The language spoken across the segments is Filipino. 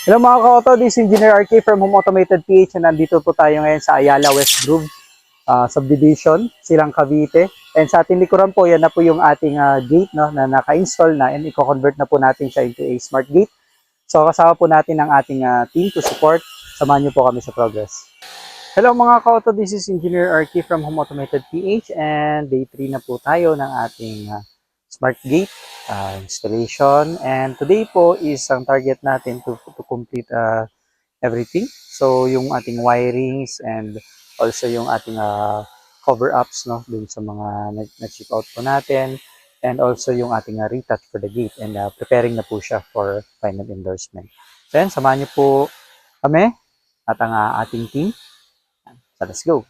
Hello mga ka-auto, this is Engineer RK from Home Automated PH and nandito po tayo ngayon sa Ayala West Grove Subdivision, Silang Cavite. And sa ating likuran po, yan na po yung ating gate no, na naka-install na and i-convert na po natin siya into a smart gate. So kasama po natin ang ating team to support. Samahan niyo po kami sa progress. Hello mga ka-auto, this is Engineer RK from Home Automated PH and day 3 na po tayo ng ating smart gate installation, and today po is ang target natin to complete everything. So yung ating wirings and also yung ating cover ups no dun sa mga na-ship out po natin, and also yung ating retouch for the gate, and preparing na po siya for final endorsement. Then samahan niyo po kami at ang ating team. So let's go.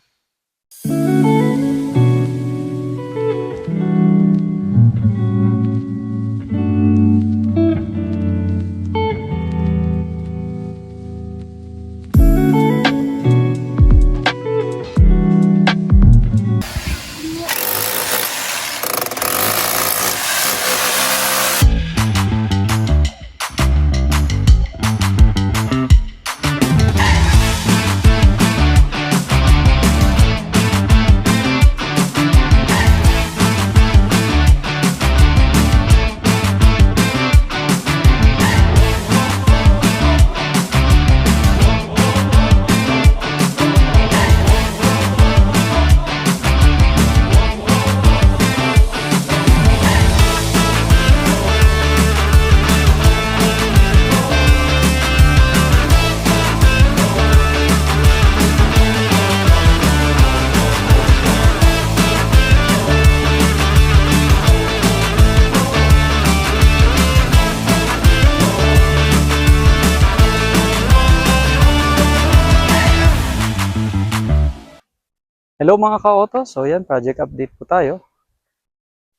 Hello mga ka-auto, so yan, project update po tayo.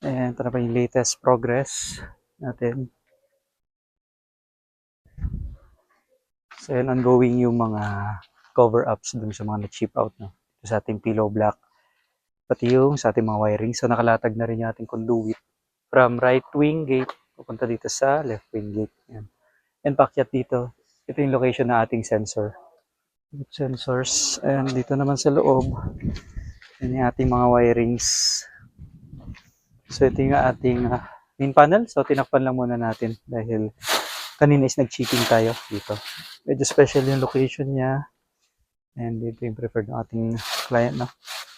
And ito na pa yung latest progress natin. So yan, ongoing yung mga cover-ups dun sa mga na-chip out no? Sa ating pillow block, pati yung sa ating mga wiring. So nakalatag na rin yung ating conduit from right wing gate pupunta dito sa left wing gate. Yan. And pakyat dito, ito yung location na ating sensors, and dito naman sa loob yan yung ating mga wirings. So ito yung ating main panel. So tinakpan lang muna natin dahil kanina is nag-cheating tayo dito. Medyo special yung location niya, and dito yung preferred ng ating client no?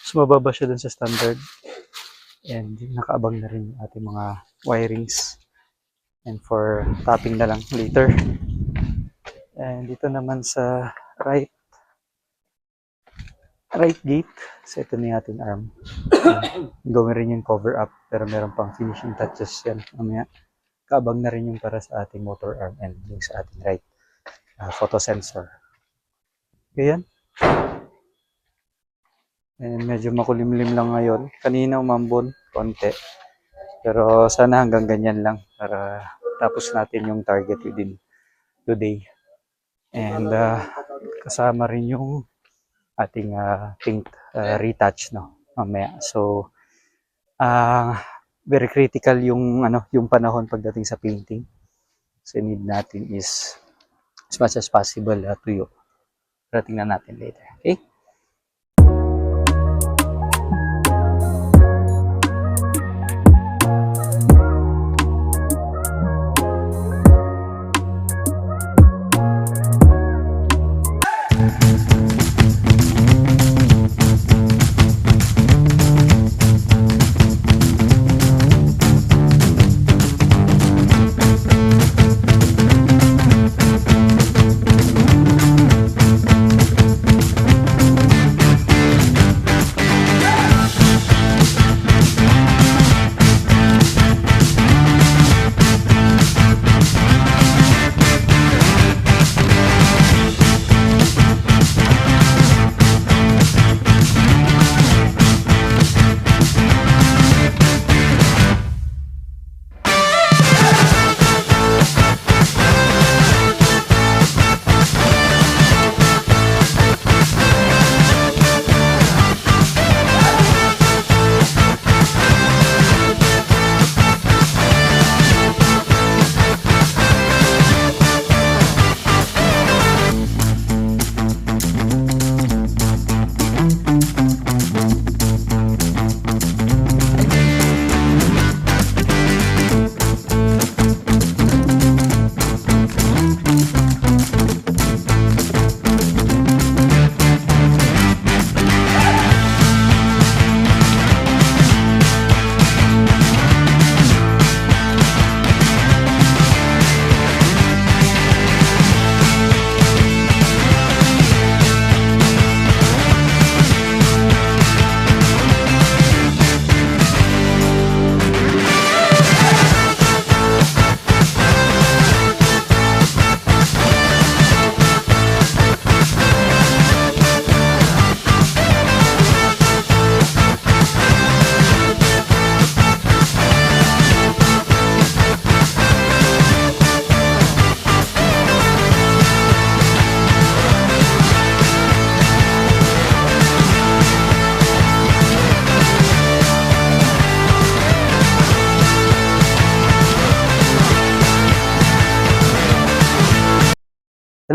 So mababa siya dun sa standard, and nakaabang na rin yung ating mga wirings, and for tapping na lang later. And dito naman sa right gate, so ito na yung ating arm. Gawin rin yung cover up, pero meron pang finishing touches yan mamaya. Kaabang na rin yung para sa ating motor arm and yung sa ating right photo sensor. Ganyan. And medyo makulimlim lang ngayon. Kanina umambon konti, pero sana hanggang ganyan lang para tapos natin yung target within today. And kasama rin yung ating paint retouch no mamaya. So very critical yung yung panahon pagdating sa painting. So need natin is as much as possible tuyo. Pero tingnan natin later. Okay?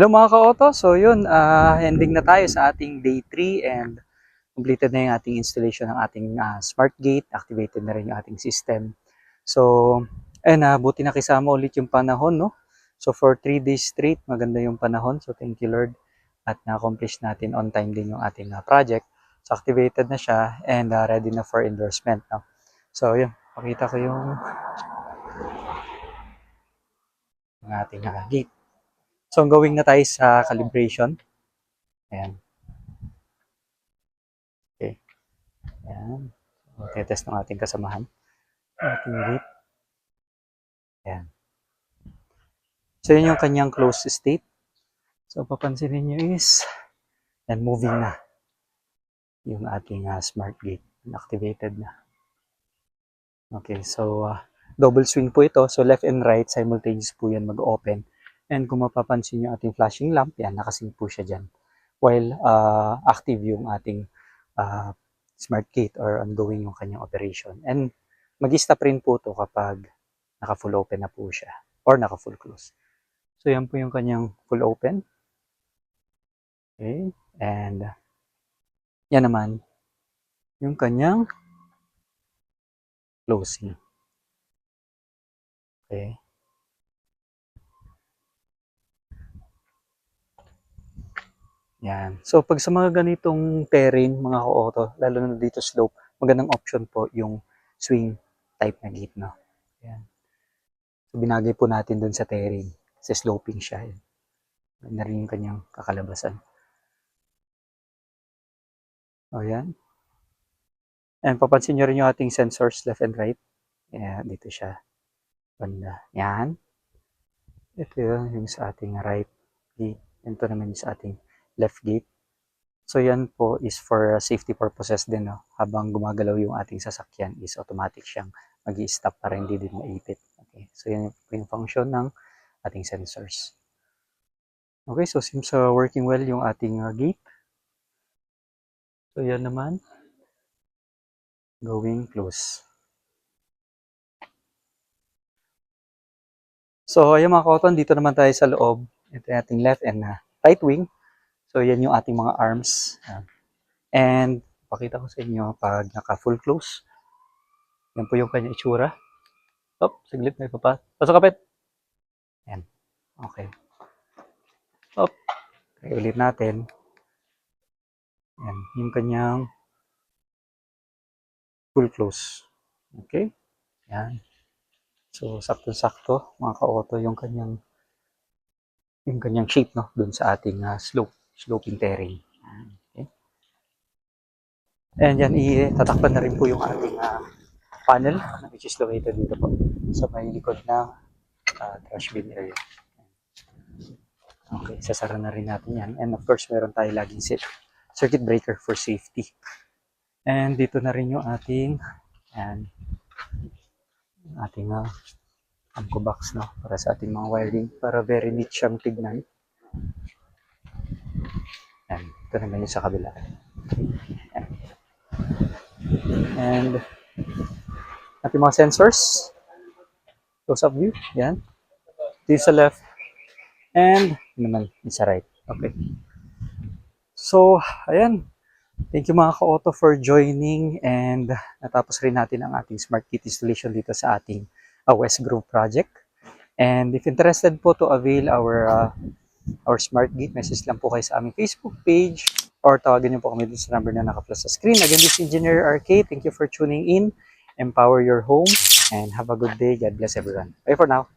Hello mga ka-auto, so yun, ending na tayo sa ating day 3 and completed na yung ating installation ng ating smart gate, activated na rin yung ating system. So, buti na kisama ulit yung panahon, no? So for 3 days straight, maganda yung panahon, so thank you Lord. At na-accomplish natin on time din yung ating project. So activated na siya and ready na for endorsement, no? So yun, pakita ko yung ating gate. So, going na tayo sa calibration. Ayan. Okay. Ayan. So, test ng ating kasamahan. Ating gate. Ayan. So, yun yung kanyang closed state. So, papansinin nyo is, and moving na yung ating smart gate. Activated na. Okay, so, double swing po ito. So, left and right, simultaneous po yan mag-open. And kung mapapansin nyo ating flashing lamp, yan, nakasync po siya dyan. While active yung ating smart gate or ongoing yung kanyang operation. And mag-stop rin po to kapag naka-full open na po siya or naka-full close. So, yan po yung kanyang full open. Okay. And yan naman yung kanyang closing. Okay. Yan. So, pag sa mga ganitong terrain, mga ka-auto, lalo na dito slope, magandang option po yung swing type na gate, no? Yan. So, binagay po natin dun sa terrain kasi sloping siya. Yan. Ganda rin yung kanyang kakalabasan. O, yan. And papansin nyo rin yung ating sensors left and right. Yan, dito siya. Banda. Yan. Ito yun, yung sa ating right gate. Ito naman yung sa ating left gate. So yan po is for safety purposes din, no? Habang gumagalaw yung ating sasakyan is automatic siyang mag-i-stop para hindi din maipit. Okay, so yan po yung function ng ating sensors. Okay, so seems working well yung ating gate. So yan naman, going close. So ayun mga ka-auto, dito naman tayo sa loob. Ito yung ating left and right wing. So, yan yung ating mga arms. And, pakita ko sa inyo pag naka-full close. Yan po yung kanya itsura. Oh, saglit, may papa. Pasok kapit. Yan. Okay. Oh, try ulit natin. Yan, yung kanyang full close. Okay. Yan. So, sakto-sakto, mga ka-auto, yung kanyang shape, no, dun sa ating sloping terrain. Okay. And yan, tatakpan na rin po yung ating panel which is located dito po sa may likod ng trash bin area. Okay, sasara na rin natin yan. And of course, meron tayo laging circuit breaker for safety. And dito na rin yung ating amco box, no, para sa ating mga wiring, para very neat siyang tignan. Yan, ito naman yung sa kabila. Yan. And ating mga sensors, close up view, yan. Dito sa left, and naman sa right. Okay. So, ayan. Thank you mga ka-auto for joining, and natapos rin natin ang ating smart gate installation dito sa ating West Grove project. And if interested po to avail our smart gate, message lang po kayo sa aming Facebook page or tawagan niyo po kami dun sa number na naka-flash sa screen. Again, this is Engineer RK. Thank you for tuning in. Empower your home and have a good day. God bless everyone. Bye for now.